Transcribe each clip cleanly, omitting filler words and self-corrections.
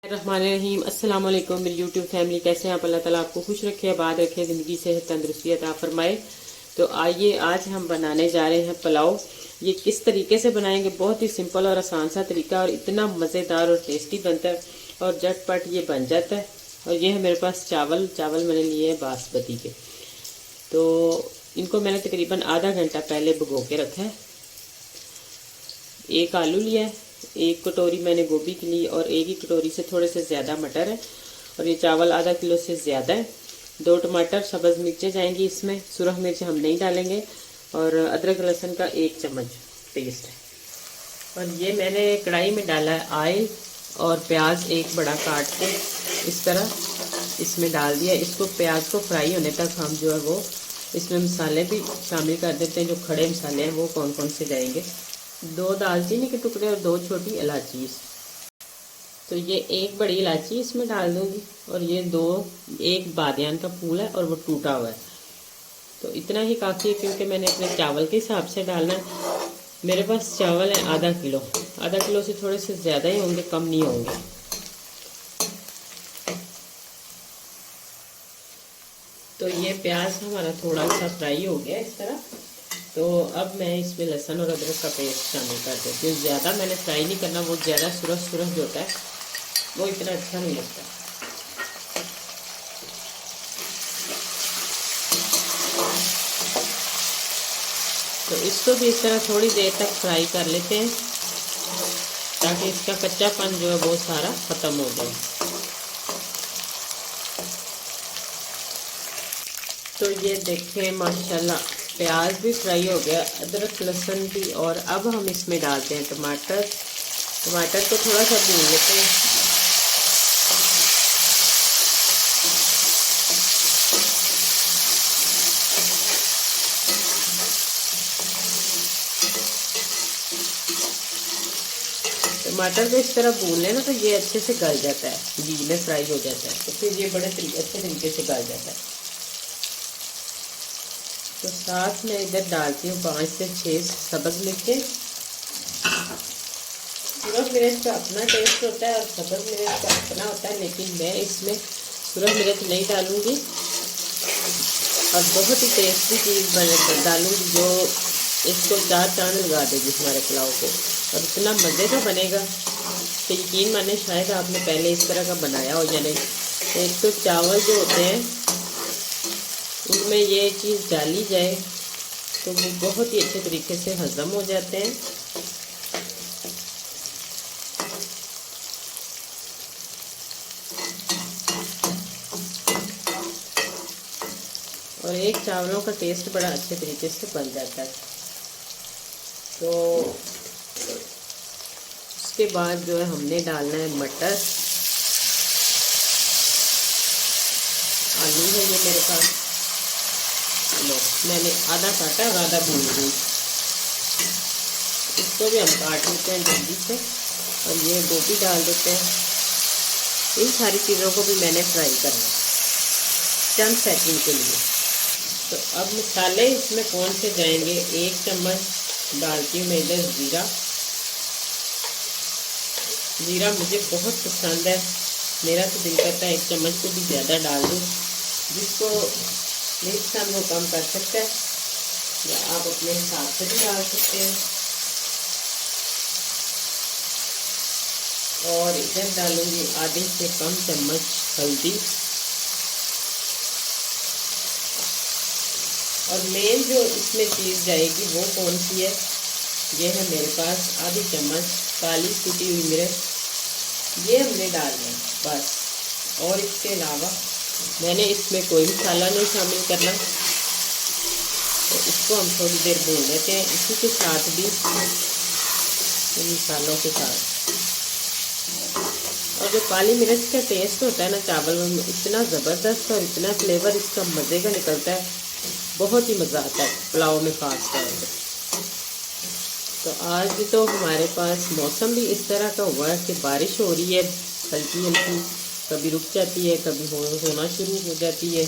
रहमानिर्रहीम। अस्सलाम वालेकुम मेरी यूट्यूब फैमिली, कैसे हैं आप? अल्लाह ताला आपको खुश रखे, आबाद रखे, ज़िंदगी से तंदुरुस्ती अता फरमाए। तो आइए आज हम बनाने जा रहे हैं पुलाव। ये किस तरीके से बनाएंगे, बहुत ही सिंपल और आसान सा तरीका, और इतना मज़ेदार और टेस्टी बनता है और झटपट ये बन जाता है। और ये है मेरे पास चावल मैंने लिए हैं बासमती के। तो इनको मैंने तकरीबन आधा घंटा पहले भिगो के रखा है। एक आलू लिया है, एक कटोरी मैंने गोभी की ली, और एक ही कटोरी से थोड़े से ज़्यादा मटर है, और ये चावल आधा किलो से ज़्यादा है। 2 टमाटर, सब्ज़ मिर्चें जाएंगी इसमें, सुरख मिर्च हम नहीं डालेंगे, और अदरक लहसुन का 1 चम्मच पेस्ट है। और ये मैंने कढ़ाई में डाला है ऑयल, और प्याज एक बड़ा काट के इस तरह इसमें डाल दिया। इसको प्याज को फ्राई होने तक हम जो है वो इसमें मसाले भी शामिल कर देते हैं। जो खड़े मसाले हैं वो कौन कौन से जाएंगे, 2 दालचीनी के टुकड़े और 2 छोटी इलायची। तो ये 1 बड़ी इलायची इसमें डाल दूंगी, और ये 1 बादियान का फूल है और वो टूटा हुआ है। तो इतना ही काफ़ी है, क्योंकि मैंने अपने चावल के हिसाब से डालना है। मेरे पास चावल है आधा किलो से थोड़े से ज़्यादा ही होंगे, कम नहीं होंगे। तो ये प्याज हमारा थोड़ा सा फ्राई हो गया इस तरह। तो अब मैं इसमें लहसुन और अदरक का पेस्ट शामिल कर देती हूँ। ज़्यादा मैंने फ्राई नहीं करना, वो ज़्यादा सुरख जो होता है वो इतना अच्छा नहीं लगता। तो इसको भी इस तरह थोड़ी देर तक फ्राई कर लेते हैं, ताकि इसका कच्चापन जो है वो सारा ख़त्म हो जाए। तो ये देखें माशाल्लाह, प्याज भी फ्राई हो गया, अदरक लहसुन भी। और अब हम इसमें डालते हैं टमाटर को थोड़ा सा भून लेते हैं। टमाटर को इस तरह भून लेना, तो ये अच्छे से गल जाता है, घी में फ्राई हो जाता है, तो फिर ये बड़े अच्छे तरीके से गल जाता है। तो साथ में इधर डालती हूँ 5 से 6 सब्ज़ मिर्चें। सुरख मिर्च का अपना टेस्ट होता है और सब्ज़ मिर्च का अपना होता है, लेकिन मैं इसमें सुरख मिर्च नहीं डालूँगी, और बहुत ही टेस्टी चीज़ डालूँगी जो इसको 4 चांद लगा देगी हमारे पुलाव को, और इतना मज़े का बनेगा कि यकीन माने शायद आपने पहले इस तरह का बनाया हो या नहीं। एक तो चावल जो होते हैं उनमें ये चीज़ डाली जाए तो वो बहुत ही अच्छे तरीके से हज़म हो जाते हैं। और एक चावलों का टेस्ट बड़ा अच्छे तरीके से बन जाता है। तो उसके बाद जो है हमने डालना है मटर, आलू है ये मेरे पास, लो मैंने आधा काटा और आधा भून ली। इसको भी हम काट लेते हैं जल्दी से, और ये गोभी डाल देते हैं। इन सारी चीज़ों को भी मैंने फ्राई करना चंद सेकंड के लिए। तो अब मसाले इसमें कौन से जाएंगे, 1 चम्मच डालती हूँ मैं इधर ज़ीरा मुझे बहुत पसंद है। मेरा तो दिल करता है 1 चम्मच को भी ज़्यादा डाल दूँ। जिसको मिर्च कम वो कम कर सकता है, या आप अपने हिसाब से भी डाल सकते हैं। और इधर डालूंगी आधे से कम चम्मच हल्दी। और मेन जो इसमें चीज़ जाएगी वो कौन सी है, ये है मेरे पास आधी चम्मच काली कुटी हुई मिर्च, ये हमने डालना है बस। और इसके अलावा मैंने इसमें कोई मसाला नहीं शामिल करना। तो इसको हम थोड़ी देर भून लेते हैं इसी के साथ भी, इन मसालों के साथ। और जो काली मिर्च का टेस्ट होता है ना चावल में, इतना ज़बरदस्त और इतना फ्लेवर इसका मज़े का निकलता है, बहुत ही मज़ा आता है पुलाव में खास तौर पर। तो आज तो हमारे पास मौसम भी इस तरह का हुआ है कि बारिश हो रही है हल्की हल्की, कभी रुक जाती है, कभी होना शुरू हो जाती है,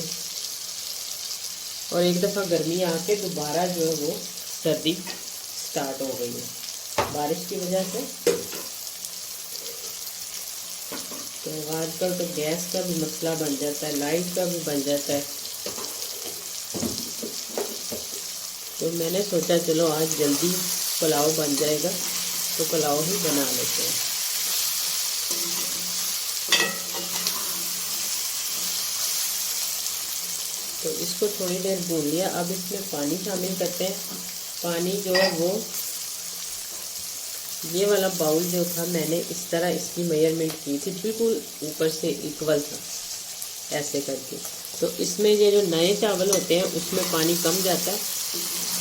और एक दफ़ा गर्मी आके दोबारा जो है वो सर्दी स्टार्ट हो गई है बारिश की वजह से। तो आजकल तो गैस का भी मसला बन जाता है, लाइट का भी बन जाता है। तो मैंने सोचा चलो आज जल्दी पुलाव बन जाएगा तो पुलाव ही बना लेते हैं। तो इसको थोड़ी देर भून लिया। अब इसमें पानी शामिल करते हैं। पानी जो है वो ये वाला बाउल जो था मैंने इस तरह इसकी मेजरमेंट की थी, बिल्कुल ऊपर से इक्वल था ऐसे करके। तो इसमें ये जो नए चावल होते हैं उसमें पानी कम जाता है,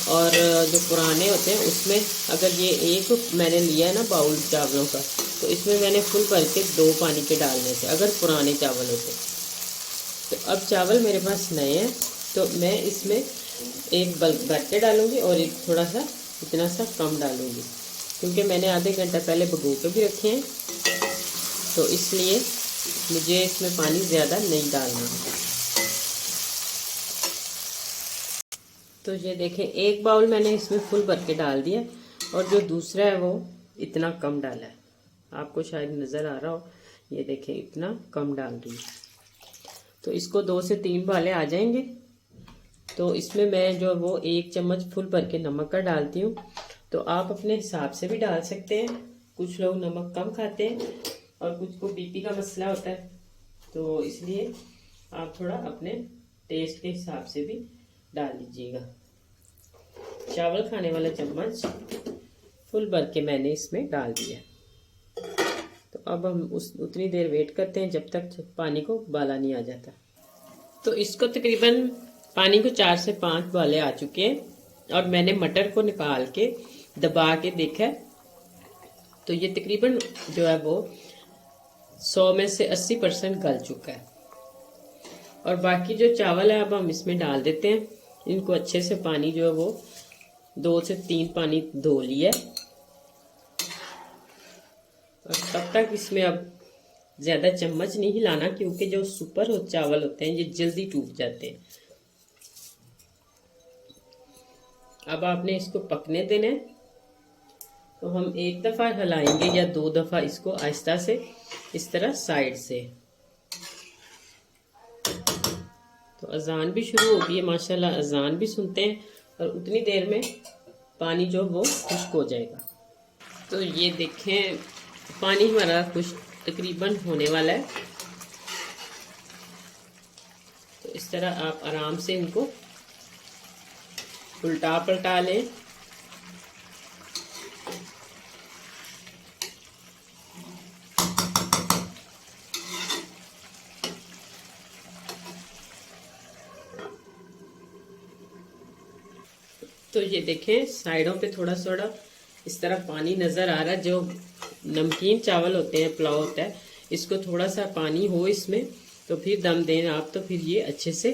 और जो पुराने होते हैं उसमें अगर ये एक मैंने लिया है ना बाउल चावलों का, तो इसमें मैंने फुल भर के 2 पानी के डालने थे अगर पुराने चावल होते। तो अब चावल मेरे पास नए हैं तो मैं इसमें एक बल्क भर के डालूँगी और एक थोड़ा सा इतना सा कम डालूँगी, क्योंकि मैंने आधे घंटा पहले भिगो के भी रखे हैं, तो इसलिए मुझे इसमें पानी ज़्यादा नहीं डालना। तो ये देखें, एक बाउल मैंने इसमें फुल भर के डाल दिया और जो दूसरा है वो इतना कम डाला है। आपको शायद नज़र आ रहा हो, ये देखें इतना कम डाल रही है। तो इसको 2 से 3 बाले आ जाएंगे। तो इसमें मैं जो वो 1 चम्मच फुल भर के नमक का डालती हूँ। तो आप अपने हिसाब से भी डाल सकते हैं। कुछ लोग नमक कम खाते हैं और कुछ को बीपी का मसला होता है, तो इसलिए आप थोड़ा अपने टेस्ट के हिसाब से भी डाल लीजिएगा। चावल खाने वाला चम्मच फुल भर के मैंने इसमें डाल दिया। तो अब हम उतनी देर वेट करते हैं जब तक पानी को उबाला नहीं आ जाता। तो इसको तकरीबन पानी को 4 से 5 उबाले आ चुके हैं और मैंने मटर को निकाल के दबा के देखा, तो ये तकरीबन जो है वो 100 में से 80% गल चुका है। और बाकी जो चावल है अब हम इसमें डाल देते हैं। इनको अच्छे से पानी जो है वो 2 से 3 पानी धो लिया। और तब तक इसमें अब ज़्यादा चम्मच नहीं हिलाना, क्योंकि जो सुपर चावल होते हैं ये जल्दी टूट जाते हैं। अब आपने इसको पकने देना है। तो हम 1 दफ़ा हिलाएंगे या 2 दफ़ा इसको आहिस्ता से इस तरह साइड से। तो अजान भी शुरू हो गई है माशाल्लाह, अजान भी सुनते हैं और उतनी देर में पानी जो वो खुश्क हो जाएगा। तो ये देखें पानी हमारा खुश्क तकरीबन होने वाला है। तो इस तरह आप आराम से इनको उल्टा पलटा लें। तो ये देखें साइडों पे थोड़ा थोड़ा इस तरह पानी नज़र आ रहा है। जो नमकीन चावल होते हैं, पुलाव होता है, इसको थोड़ा सा पानी हो इसमें तो फिर दम दें आप, तो फिर ये अच्छे से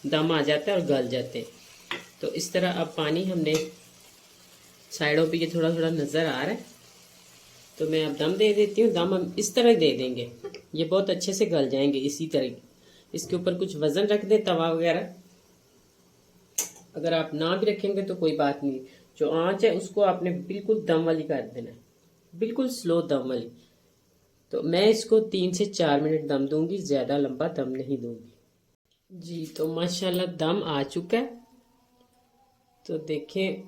दम आ जाता है और गल जाते हैं। तो इस तरह अब पानी हमने साइडों पे ये थोड़ा थोड़ा नज़र आ रहा है, तो मैं अब दम दे देती हूँ। दम हम इस तरह दे देंगे, ये बहुत अच्छे से गल जाएंगे इसी तरह। इसके ऊपर कुछ वज़न रख दें, तवा वगैरह। अगर आप ना भी रखेंगे तो कोई बात नहीं, जो आंच है उसको आपने बिल्कुल दम वाली कर देना है, बिल्कुल स्लो दम वाली। तो मैं इसको 3 से 4 मिनट दम दूंगी, ज़्यादा लंबा दम नहीं दूंगी जी। तो माशाल्लाह दम आ चुका है। तो देखें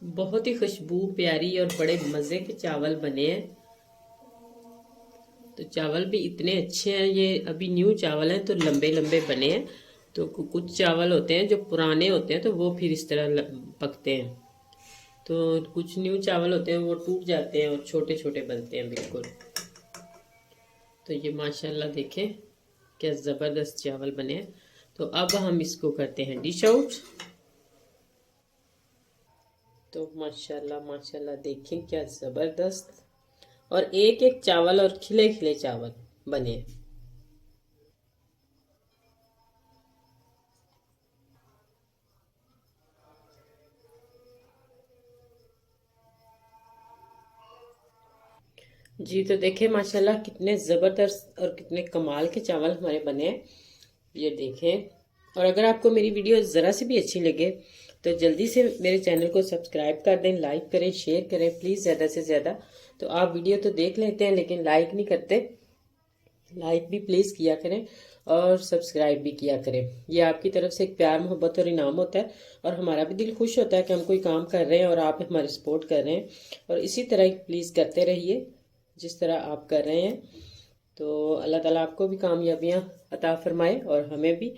बहुत ही खुशबू प्यारी और बड़े मज़े के चावल बने हैं। तो चावल भी इतने अच्छे हैं, ये अभी न्यू चावल हैं तो लंबे लंबे बने हैं। तो कुछ चावल होते हैं जो पुराने होते हैं तो वो फिर इस तरह पकते हैं, तो कुछ न्यू चावल होते हैं वो टूट जाते हैं और छोटे छोटे बनते हैं बिल्कुल। तो ये माशाल्लाह देखें क्या ज़बरदस्त चावल बने हैं। तो अब हम इसको करते हैं डिश आउट। तो माशाल्लाह माशाल्लाह देखें क्या ज़बरदस्त, और एक एक चावल और खिले खिले चावल बने हैं। जी तो देखें माशाल्लाह कितने ज़बरदस्त और कितने कमाल के चावल हमारे बने हैं, ये देखें। और अगर आपको मेरी वीडियो ज़रा सी भी अच्छी लगे तो जल्दी से मेरे चैनल को सब्सक्राइब कर दें, लाइक करें, शेयर करें प्लीज़ ज़्यादा से ज़्यादा। तो आप वीडियो तो देख लेते हैं लेकिन लाइक नहीं करते, लाइक भी प्लीज़ किया करें और सब्सक्राइब भी किया करें। ये आपकी तरफ से एक प्यार मोहब्बत और इनाम होता है और हमारा भी दिल खुश होता है कि हम कोई काम कर रहे हैं और आप हमारी सपोर्ट कर रहे हैं। और इसी तरह प्लीज़ करते रहिए जिस तरह आप कर रहे हैं। तो अल्लाह ताला आपको भी कामयाबियाँ अता फरमाए और हमें भी।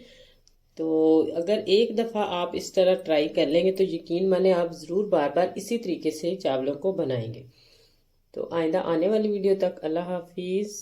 तो अगर एक दफ़ा आप इस तरह ट्राई कर लेंगे तो यकीन माने आप ज़रूर बार बार इसी तरीके से चावलों को बनाएंगे। तो आइंदा आने वाली वीडियो तक अल्लाह हाफिज़।